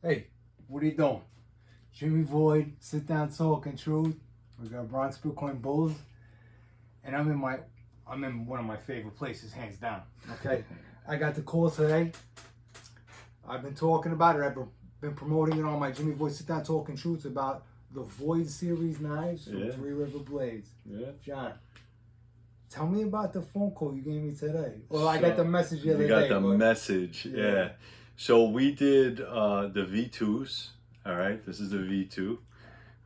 Hey, what are you doing? Jimmy Void, sit down, talk and truth. We got Bronx Bitcoin Bulls, and I'm in one of my favorite places, hands down. Okay, I got the call today. I've been talking about it. I've been promoting it on my Jimmy Void Sit Down, Talk and Truth about the Void series knives from RiverBlades. Yeah. John, tell me about the phone call you gave me today. Well, I got the message the other day. You got the message, yeah. So we did the V2s, all right? This is the V2,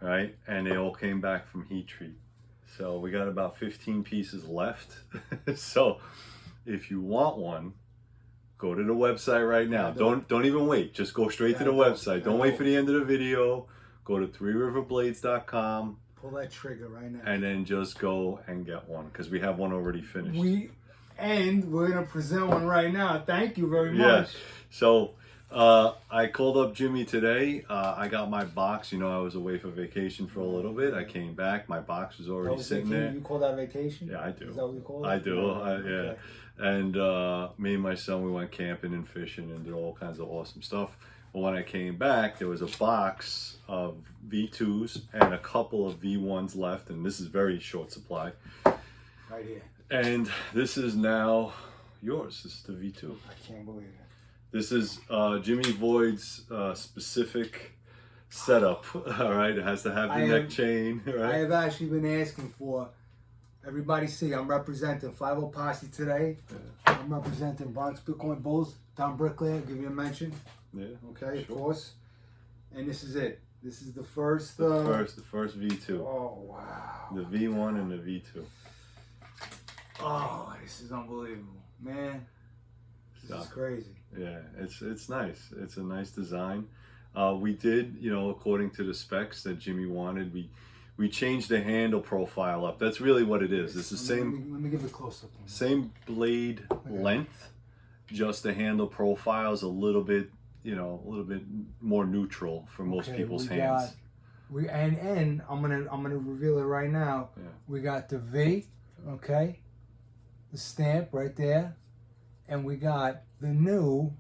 all right? And they all came back from heat treat. So we got about 15 pieces left. So if you want one, go to the website right now. Don't even wait. Just go straight to the website. Don't wait for the end of the video. Go to 3riverblades.com. Pull that trigger right now. And then just go and get one because we have one already finished. We're gonna present one right now. Thank you very much. Yeah. So I called up Jimmy today. I got my box. You know, I was away for vacation for a little bit. I came back. My box was already sitting there. You call that vacation? Yeah, I do. Is that what you call it? I do. Yeah. Okay. And me and my son, we went camping and fishing and did all kinds of awesome stuff. But when I came back, there was a box of V2s and a couple of V1s left, and this is very short supply. Right here. And this is now yours. This is the V2. I can't believe it. This is Jimmy Void's specific setup. All right, it has to have the neck chain. Right? I have actually been asking for everybody. See, I'm representing 50 Posse today. Yeah. I'm representing Bronx Bitcoin Bulls. Don Brickley, I'll give you a mention. Yeah. Okay, sure. Of course. And this is it. This is the first. The first V2. Oh wow. The V1 and the V2. Oh, this is unbelievable, man. This is crazy. Yeah, it's nice. It's a nice design. We did, you know, according to the specs that Jimmy wanted, we changed the handle profile up. That's really what it is. It's the same. Let me give it a close up. Same blade length, just the handle profile is a little bit, you know, a little bit more neutral for most people's hands. And I'm gonna reveal it right now. Yeah. We got the V, okay, the stamp right there, and we got the new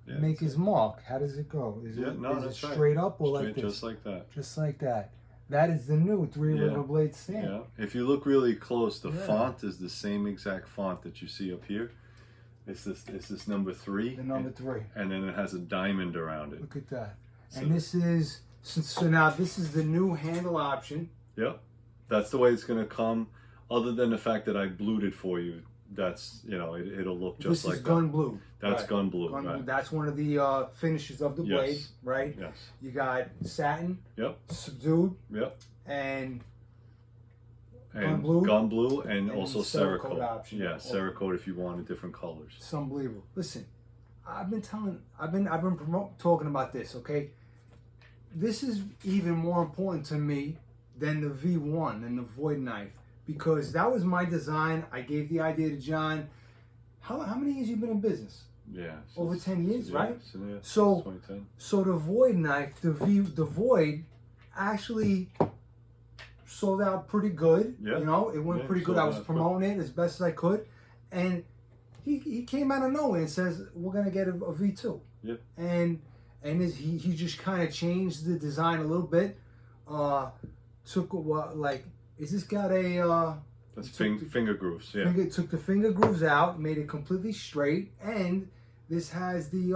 maker's mark. How does it go? Is it straight up or like this? Just like that. Just like that. That is the new RiverBlades stamp. Yeah. If you look really close, the font is the same exact font that you see up here. It's this number 3. The number 3. And then it has a diamond around it. Look at that. So, and this is so now this is the new handle option. Yep. That's the way it's gonna come. Other than the fact that I blued it for you. That's, you know, it'll look just like that. This is gun blue. That's gun blue. Right. That's one of the finishes of the blade, right? Yes. You got satin. Yep. Subdued. Yep. And gun blue, and also Cerakote option. Yeah, Cerakote if you wanted different colors. It's unbelievable. Listen, I've been talking about this. Okay, this is even more important to me than the V1 and the Void knife. Because that was my design. I gave the idea to John. How many years you been in business? Yeah. Over 10 years, right? So 2010. So the Void knife, the Void, actually sold out pretty good. Yeah. You know, it went pretty good. I was promoting it as best as I could. And he came out of nowhere and says, we're going to get a V2. Yeah. And he just kind of changed the design a little bit. Took like... Is this got a that's finger grooves? Yeah. Took the finger grooves out, made it completely straight, and this has the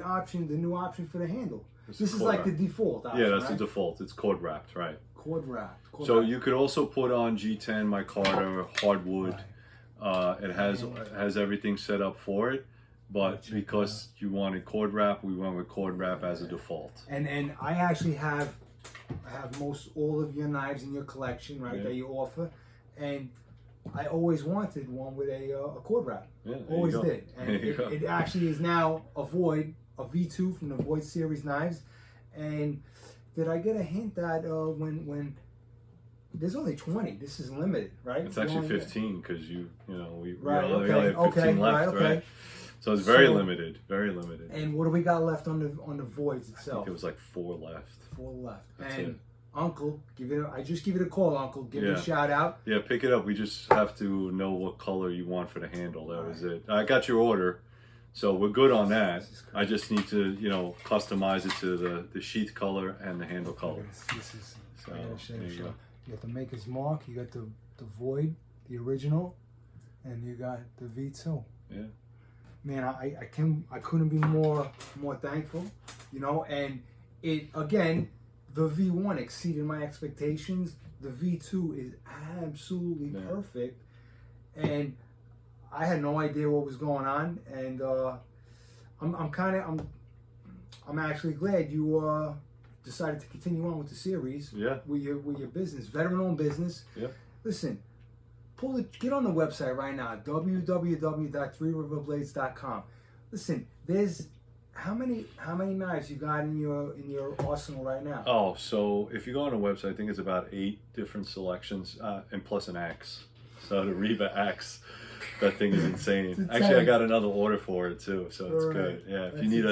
option, the new option for the handle. This is like the default option. Yeah, that's the default. It's cord wrapped, right? Cord wrapped. So you could also put on G10 micarta hardwood. Right. It has everything set up for it, but because you wanted cord wrap, we went with cord wrap as a default. And I actually have. I have all of your knives in your collection, right, that you offer, and I always wanted one with a cord wrap. Yeah, always did, and it actually is now a V2 from the Void series knives. And did I get a hint that when there's only 20, this is limited, right? It's actually 15 because we only have 15 left, right? So it's very limited, very limited. And what do we got left on the Voids itself? I think it was like 4 left. 4 left. And Uncle, I just give it a call, Uncle. Give it a shout out. Yeah, pick it up. We just have to know what color you want for the handle. That was it. I got your order, So we're good on that. I just need to, you know, customize it to the sheath color and the handle color. This is, so there you go. You got the maker's mark, you got the Void, the original, and you got the V2. Yeah. Man, I couldn't be more thankful, you know, and it, again, the V1 exceeded my expectations. The V2 is absolutely perfect, and I had no idea what was going on, and I'm actually glad you decided to continue on with the series. Yeah. With your business, veteran-owned business. Yeah. Listen, get on the website right now, www.RiverBlades.com. Listen, there's how many knives you got in your arsenal right now? Oh, so if you go on the website, I think it's about 8 different selections, and plus an axe. So the Riva axe, that thing is insane. Actually, I got another order for it too, so it's good. Yeah, if you need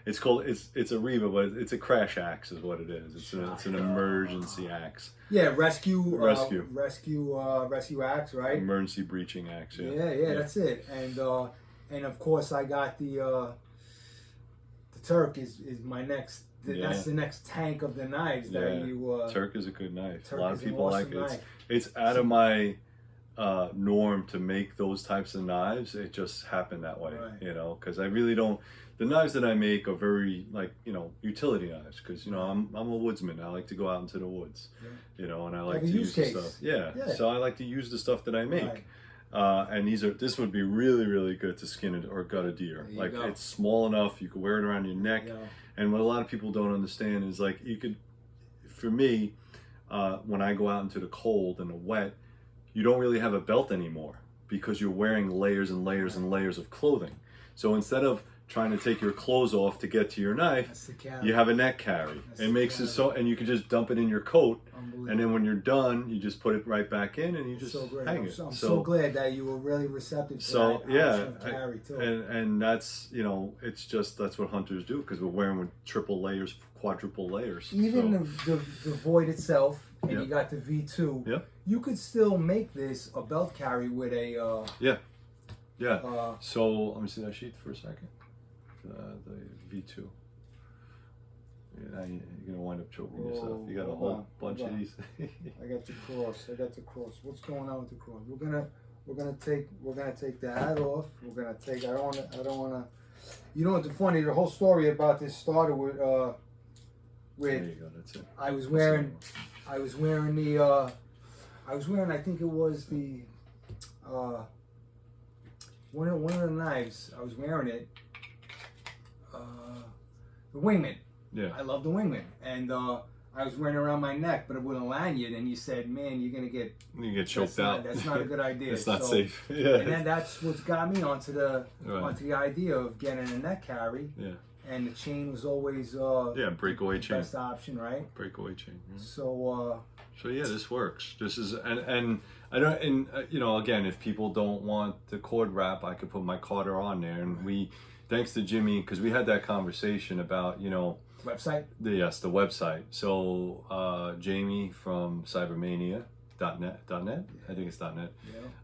it's called it's a Riva, but it's a crash axe is what it is. It's an emergency axe. Yeah, rescue axe, right? Emergency breaching axe. Yeah. Yeah, that's it. And of course I got the Turk is my next. That's the next tank of the knives that you. Turk is a good knife. A lot of people like it. It's out of my norm to make those types of knives. It just happened that way, you know, because I really don't. The knives that I make are very, like, you know, utility knives, because, you know, I'm a woodsman. I like to go out into the woods, you know, and I like to use the stuff. Yeah, so I like to use the stuff that I make. And this would be really, really good to skin it or gut a deer. Like, it's small enough, you can wear it around your neck. And what a lot of people don't understand is, like, you could, for me, when I go out into the cold and the wet, you don't really have a belt anymore because you're wearing layers and layers and layers of clothing. So instead of trying to take your clothes off to get to your knife, you have a neck carry. It makes it so, and you can just dump it in your coat, and then when you're done, you just put it right back in, and you just hang it. I'm so glad that you were really receptive to that carry too. And that's, you know, it's just, that's what hunters do, because we're wearing with triple layers, quadruple layers. Even the Void itself, and you got the V2. You could still make this a belt carry with a so let me see that sheet for a second. The V2. You're gonna wind up choking yourself. You got a whole bunch of these. I got the cross. What's going on with the cross? We're gonna take the hat off. I don't wanna. You know what's funny? The whole story about this started with. There you go. That's it. I was wearing I think it was the one of the knives. I was wearing it. The Wingman. Yeah. I love the Wingman, and I was wearing it around my neck, but it with a lanyard. And you said, "Man, you get choked out. That's not a good idea. It's not safe." Yeah. And then that's what got me onto the idea of getting a neck carry. Yeah. And the chain was always breakaway chain. Best option, right? Breakaway chain. Yeah. So yeah, this works. This is and I don't, and you know, again, if people don't want the cord wrap, I could put my Carter on there, and we, thanks to Jimmy, because we had that conversation about, you know, website. The website. So Jamie from cybermania.net, I think it's .net.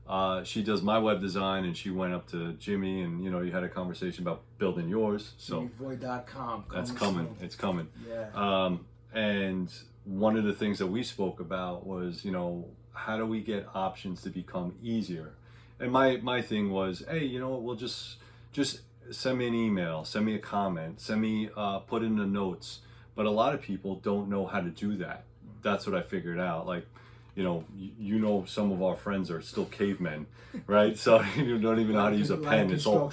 Yeah. She does my web design, and she went up to Jimmy, and, you know, you had a conversation about building yours. So JimmyVoid.com. That's coming. Soon. It's coming. Yeah. And one of the things that we spoke about was, you know, how do we get options to become easier? And my thing was, hey, you know what, we'll just send me an email, send me a comment, send me put in the notes. But a lot of people don't know how to do that. That's what I figured out. Like, you know, some of our friends are still cavemen, right? So you don't even know how to use a pen. It's all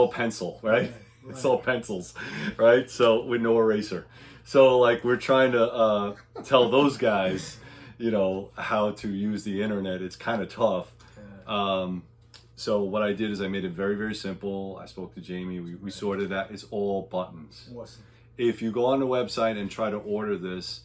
pencil, right? It's all pencils, right? So with no eraser. So like, we're trying to tell those guys, you know, how to use the internet. It's kind of tough. So what I did is I made it very, very simple. I spoke to Jamie. We sorted that. It's all buttons. Awesome. If you go on the website and try to order this,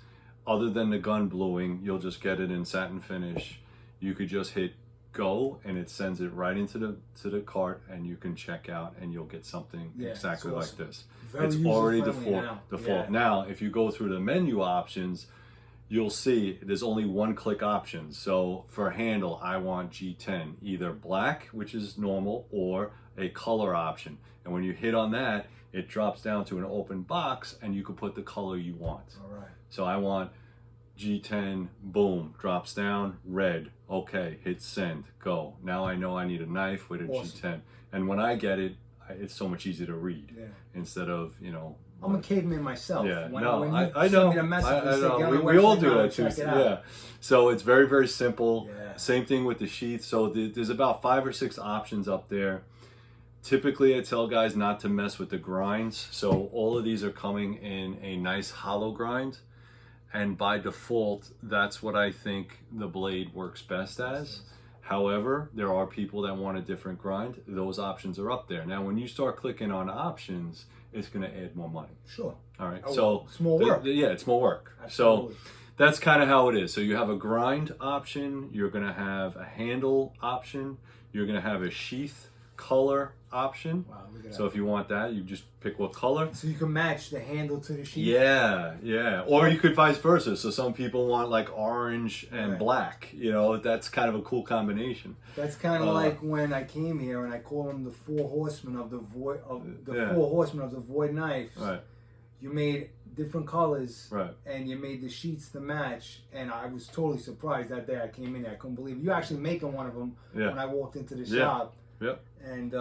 other than the gun bluing, you'll just get it in satin finish. You could just hit go, and it sends it right into the cart, and you can check out, and you'll get something exactly like this. It's already default. Now, if you go through the menu options, you'll see there's only one click option. So for handle, I want G10, either black, which is normal, or a color option. And when you hit on that, it drops down to an open box and you can put the color you want. All right. So I want G10, boom, drops down, red. Okay, hit send, go. Now I know I need a knife with a G10. And when I get it, it's so much easier to read instead of, you know. I'm a caveman myself. Yeah, when I you know. send me the message, I know. We all do that too. Yeah. So it's very, very simple. Yeah. Same thing with the sheath. So there's about 5 or 6 options up there. Typically, I tell guys not to mess with the grinds. So all of these are coming in a nice hollow grind. And by default, that's what I think the blade works best as. However, there are people that want a different grind. Those options are up there. Now, when you start clicking on options, it's going to add more money. Sure. All right. Oh, so it's more work. Yeah, it's more work. Absolutely. So that's kind of how it is. So you have a grind option. You're going to have a handle option. You're going to have a sheath color option. Wow, look at that. So if you want that, you just pick what color. So you can match the handle to the sheath? Yeah, yeah. Or you could vice versa. So some people want like orange and black. You know, that's kind of a cool combination. That's kind of like when I came here and I call them the 4 horsemen of the void, 4 horsemen of the void knife. Right. You made different colors, right, and you made the sheets to match, and I was totally surprised that day I came in there. I couldn't believe it. You actually making one of them when I walked into the shop. Yep. And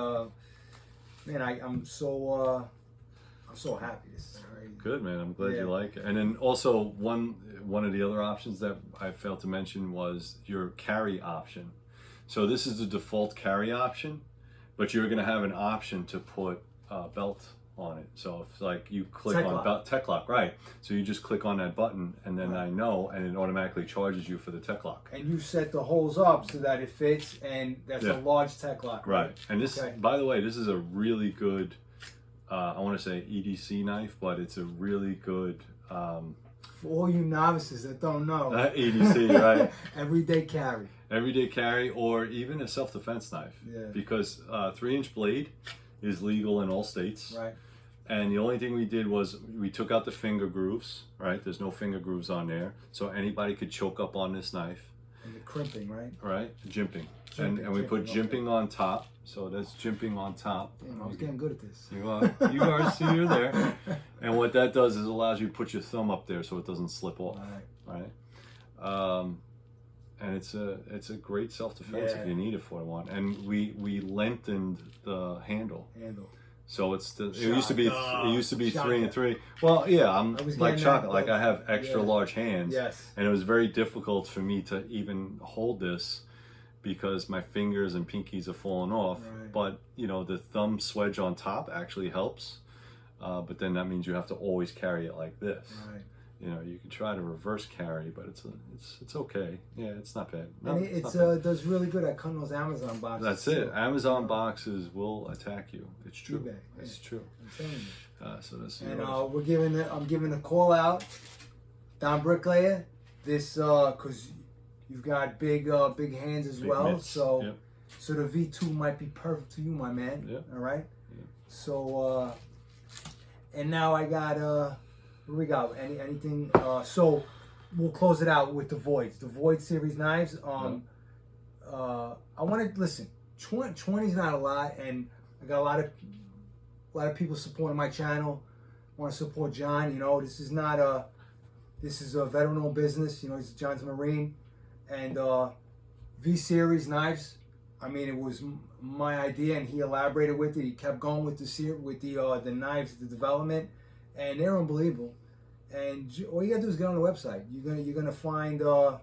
man, I'm so happy. This is crazy. Good, man. I'm glad you like it. And then also one of the other options that I failed to mention was your carry option. So this is the default carry option, but you're going to have an option to put belt on it. So if like you click on belt tech lock, right? So you just click on that button, and then I know, and it automatically charges you for the tech lock. And you set the holes up so that it fits, and that's a large tech lock. Right. And this, by the way, this is a really good. I want to say EDC knife, but it's a really good. For all you novices that don't know, EDC, right? Everyday carry. Everyday carry, or even a self-defense knife. Yeah. Because 3-inch blade is legal in all states. Right. And the only thing we did was we took out the finger grooves, right? There's no finger grooves on there. So anybody could choke up on this knife. And the crimping, right? Right? Jimping. And we put jimping on top. So that's jimping on top. Damn, I was getting good at this. You are, see, you're there. And what that does is it allows you to put your thumb up there so it doesn't slip off. Right? And it's a great self-defense if you need it for one. And we lengthened the handle. So it used to be 3 and 3. Well, yeah, I'm like chocolate. Like I have extra large hands. Yes. And it was very difficult for me to even hold this because my fingers and pinkies are falling off. Right. But you know, the thumb swedge on top actually helps. But then that means you have to always carry it like this. Right. You know, you can try to reverse carry, but it's okay. Yeah, it's not bad. No, and it does really good at cutting those Amazon boxes. That's it. Amazon boxes will attack you. It's true. eBay. It's true. I'm telling you. So that's. And I'm giving a call out, Don Bricklayer. This because you've got big hands as well. Mitts. So so the V2 might be perfect to you, my man. Yep. All right. Yep. So and now I got what do we got? Anything? So we'll close it out with the Voids, the Void series knives. I want to listen. 20 is not a lot, and I got a lot of people supporting my channel. Want to support John? You know, this is a veteran-owned business. You know, John's a Marine, and V series knives. I mean, it was my idea, and he elaborated with it. He kept going with the knives, the development. And they're unbelievable. And all you gotta do is get on the website. You're gonna find all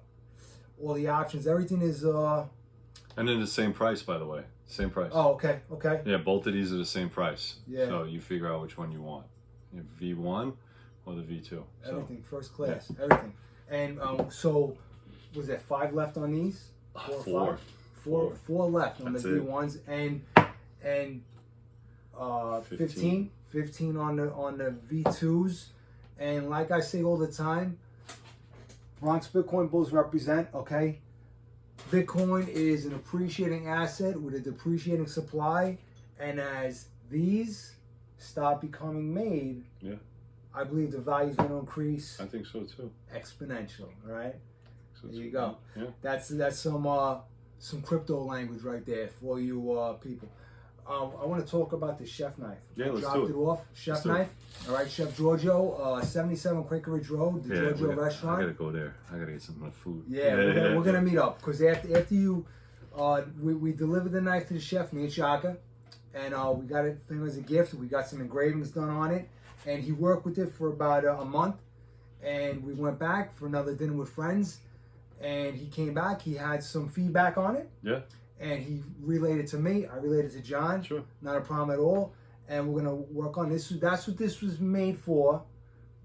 the options. Everything is. And then the same price, by the way. Same price. Oh, okay. Yeah, both of these are the same price. Yeah. So you figure out which one you want. V1 or the V2. Everything first class. Yeah. Everything. And so was there 5 left on these? 4. 4 left on the V1s, and 15 on the V2s. And like I say all the time, Bronx Bitcoin Bulls represent, okay? Bitcoin is an appreciating asset with a depreciating supply, and as these stop becoming made, I believe the value is going to increase. I think so too. Exponential, all right? So There you go. Yeah. That's some crypto language right there for you people. I want to talk about the chef knife. Yeah, let's dropped do it. it off. Chef knife. All right, Chef Giorgio, 77 Quaker Ridge Road, the Giorgio restaurant. I gotta go there. I gotta get some food. Yeah, we're gonna meet up because after you, we delivered the knife to the chef, me and Shaka, and we got it as a gift. We got some engravings done on it, and he worked with it for about a month, and we went back for another dinner with friends, and he came back. He had some feedback on it. Yeah. And he relayed it to me. I relayed it to John. Sure. Not a problem at all. And we're gonna work on this. That's what this was made for,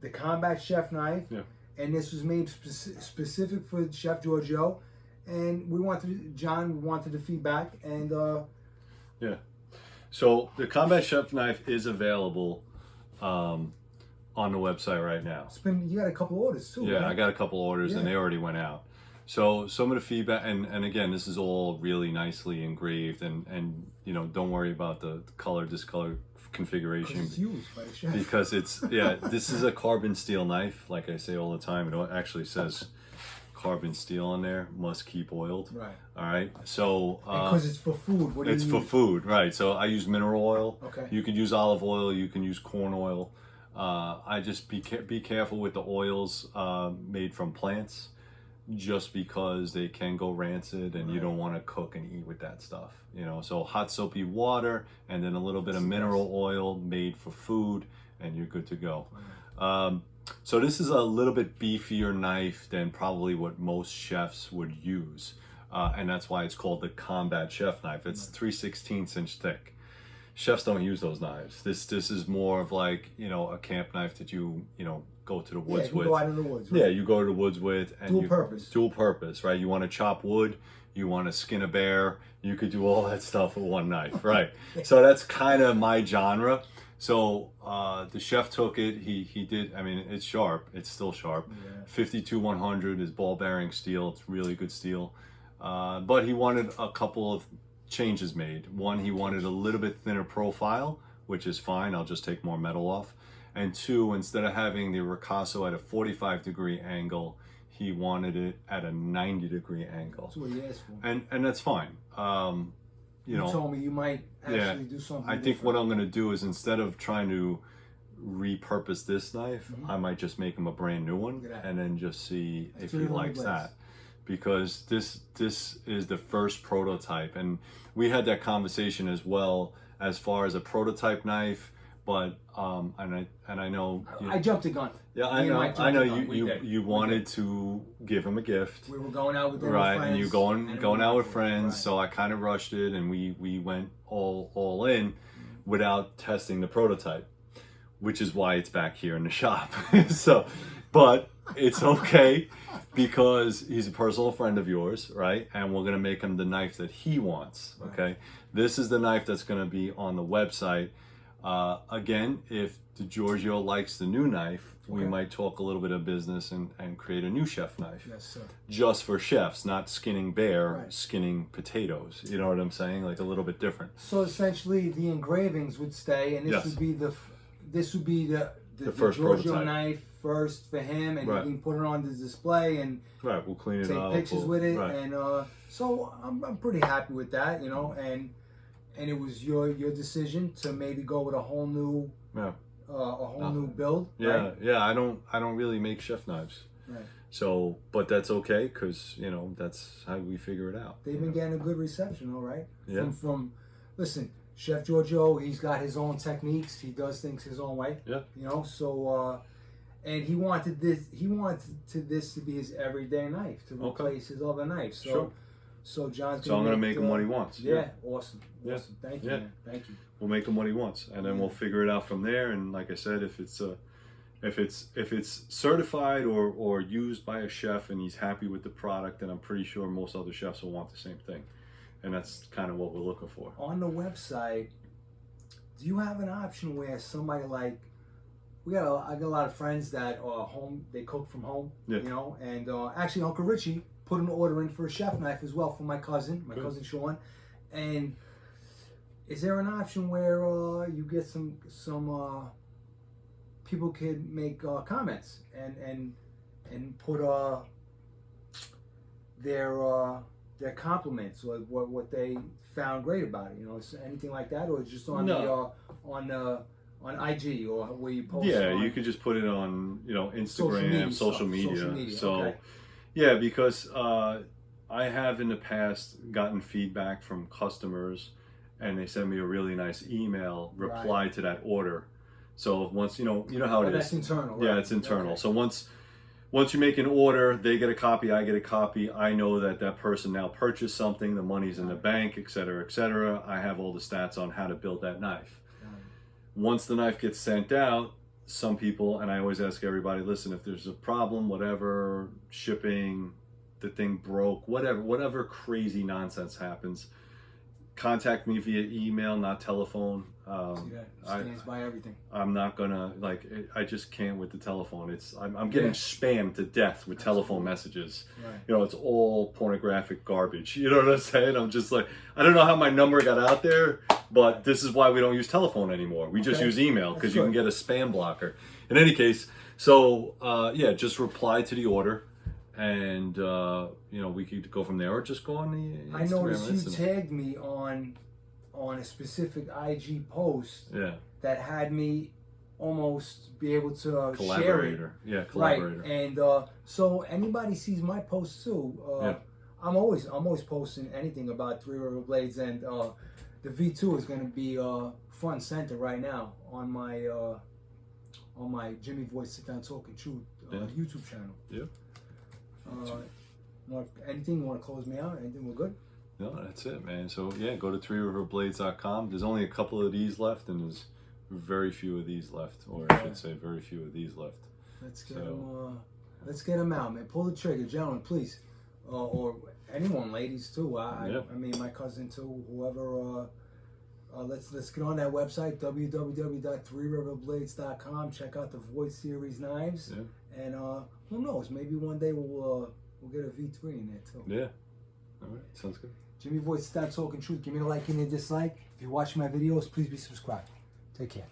the combat chef knife. Yeah. And this was made specific for Chef Giorgio. And we wanted the feedback. And yeah. So the combat chef knife is available on the website right now. You got a couple orders too. Yeah, right? I got a couple orders and they already went out. So some of the feedback, and again, this is all really nicely engraved, and you know, don't worry about the color, discolor configuration. It's used by the chef. Because it's, yeah, this is a carbon steel knife, like I say all the time. It actually says carbon steel on there, must keep oiled. Right. All right. So because it's for food. What do you it's for food, right? So I use mineral oil. Okay. You can use olive oil. You can use corn oil. I just be careful with the oils made from plants, just because they can go rancid and you don't want to cook and eat with that stuff, you know. So hot soapy water and then a little bit of mineral oil made for food and you're good to go. So this is a little bit beefier knife than probably what most chefs would use, and that's why it's called the combat chef knife. It's 3/16 inch thick. Chefs don't use those knives. This is more of like, you know, a camp knife that you know, go to the woods with. Go out in the woods. Right? Yeah, you go to the woods with. And Dual purpose, right? You want to chop wood, you want to skin a bear, you could do all that stuff with one knife, right? So that's kind of my genre. So the chef took it, he did, I mean, it's sharp, it's still sharp. Yeah. 52-100 is ball bearing steel, it's really good steel. But he wanted a couple of changes made. One, he wanted a little bit thinner profile, which is fine, I'll just take more metal off. And two, instead of having the ricasso at a 45-degree angle, he wanted it at a 90-degree angle. That's what he asked for. And that's fine. You know, told me you might actually do something I think different. what I'm going to do is, instead of trying to repurpose this knife, I might just make him a brand new one and then just see if he likes that. Because this is the first prototype, and we had that conversation as well as far as a prototype knife. But and I know I jumped the gun. Yeah, I know you wanted to give him a gift. We were going out with friends. Right, and you going out with friends, right. So I kind of rushed it, and we went all in without testing the prototype, which is why it's back here in the shop. So, but it's okay because he's a personal friend of yours, right? And we're gonna make him the knife that he wants. Okay, right. This is the knife that's gonna be on the website. Again, if Giorgio likes the new knife, we might talk a little bit of business and create a new chef knife. Yes, sir. Just for chefs, not skinning bear, skinning potatoes. You know what I'm saying? Like a little bit different. So essentially, the engravings would stay, and this would be the first Giorgio prototype. Knife first for him, and he can put it on the display and we'll clean it up, take pictures with it, and so I'm pretty happy with that, you know, and it was your decision to maybe go with a whole new new build. Yeah, right? I don't really make chef knives. Right. So, but that's okay, because you know that's how we figure it out. They've been getting a good reception, all right. Yeah. From listen, Chef Giorgio, he's got his own techniques. He does things his own way. Yeah. You know, so and he wanted this to be his everyday knife to replace his other knife. So. Sure. So John's I'm gonna make him what he wants. Yeah, awesome. Yeah. Awesome. Thank you, man. Thank you. We'll make him what he wants, and then we'll figure it out from there. And like I said, if it's certified or used by a chef and he's happy with the product, then I'm pretty sure most other chefs will want the same thing. And that's kind of what we're looking for. On the website, do you have an option where somebody like I got a lot of friends that are home, they cook from home, you know, and actually Uncle Richie put an order in for a chef knife as well for my cousin Sean. And is there an option where you get some people could make comments and put their compliments or what they found great about it. You know, anything like that, or just on on IG or where you post. Yeah, you could just put it on, you know, Instagram, social media. So, okay. yeah, because I have in the past gotten feedback from customers, and they send me a really nice email reply to that order. So once you know how it is. That's internal. Yeah, right? it's internal. Okay. So once you make an order, they get a copy, I get a copy. I know that person now purchased something, the money's in the bank, et cetera, et cetera. I have all the stats on how to build that knife. Once the knife gets sent out, some people, and I always ask everybody, listen, if there's a problem, whatever, shipping, the thing broke, whatever crazy nonsense happens, contact me via email, not telephone. See that? Stands by everything. I'm not gonna I just can't with the telephone. I'm getting spammed to death with telephone messages. Right. You know, it's all pornographic garbage. You know what I'm saying? I'm just like, I don't know how my number got out there, but this is why we don't use telephone anymore. We just use email because you can get a spam blocker. In any case, so yeah, just reply to the order. And you know, we could go from there, or just go on the Instagram. I noticed you tagged me on a specific IG post that had me almost be able to share it. Yeah, collaborator. Right, and so anybody sees my posts too. I'm always posting anything about Three River Blades, and the V2 is going to be front and center right now on my Jimmy Void Sit Down Talking Truth YouTube channel. Yep. Anything you want to close me out? Anything we're good? No, that's it, man. So yeah, go to 3riverblades.com. There's only a couple of these left, and there's very few of these left, or I should say, very few of these left. Let's get them. Let's get them out, man. Pull the trigger, gentlemen, please, or anyone, ladies too. I mean, my cousin too. Whoever. Let's get on that website, www.3riverblades.com. Check out the Void Series knives, and who knows? Maybe one day we'll get a V3 in there too. Yeah. All right. Sounds good. Jimmy Void, Sit Down Talking Truth. Give me a like and a dislike. If you're watching my videos, please be subscribed. Take care.